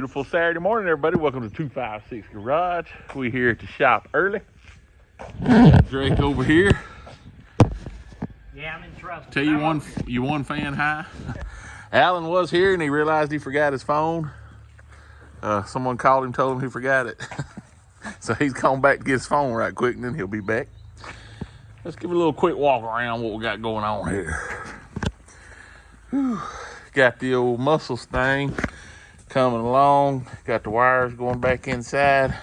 Beautiful Saturday morning, everybody. Welcome to 256 Garage. We here at the shop early. Got Drake over here. Yeah, I'm in trouble. Tell you one fan high. Alan was here and he realized he forgot his phone. Someone called him, told him he forgot it. So he's going back to get his phone right quick and then he'll be back. Let's give a little quick walk around what we got going on here. Whew. Got the old Muscles thing coming along. Got the wires going back inside.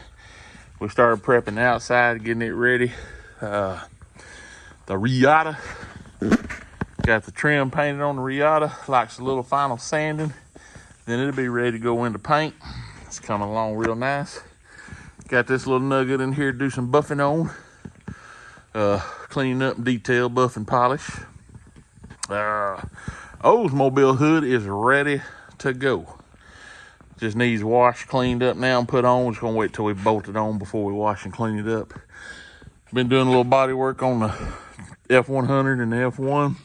We started prepping the outside, getting it ready. The Riata. Got the trim painted on the Riata. Likes a little final sanding. Then it'll be ready to go into paint. It's coming along real nice. Got this little nugget in here to do some buffing on. Cleaning up and detail, buff and polish. Oldsmobile hood is ready to go. Just needs washed, cleaned up now and put on. We're just gonna wait till we bolt it on before we wash and clean it up. Been doing a little body work on the F100 and the F1.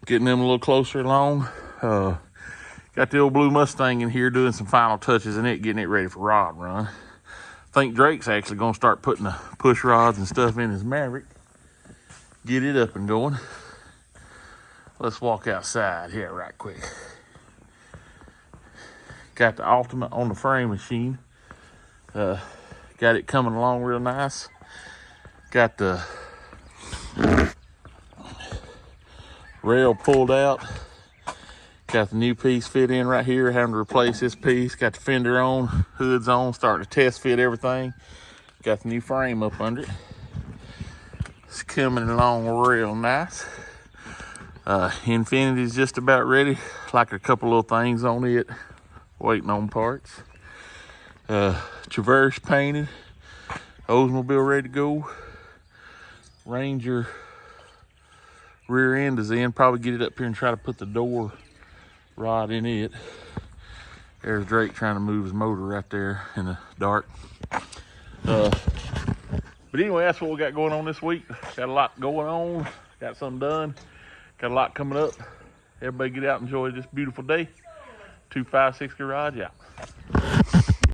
Getting them a little closer along. Got the old blue Mustang in here doing some final touches in it, getting it ready for rod run. I think Drake's actually gonna start putting the push rods and stuff in his Maverick. Get it up and going. Let's walk outside here right quick. Got the Ultimate on the frame machine. Got it coming along real nice. Got the rail pulled out. Got the new piece fit in right here. Having to replace this piece. Got the fender on, hoods on, starting to test fit everything. Got the new frame up under it. It's coming along real nice. Infinity's just about ready. Like a couple little things on it. Waiting on parts. Traverse painted. Oldsmobile ready to go. Ranger rear end is in. Probably get it up here and try to put the door rod in it. There's Drake trying to move his motor right there in the dark. But anyway, that's what we got going on this week. Got a lot going on. Got something done. Got a lot coming up. Everybody get out and enjoy this beautiful day. 256 Garage out.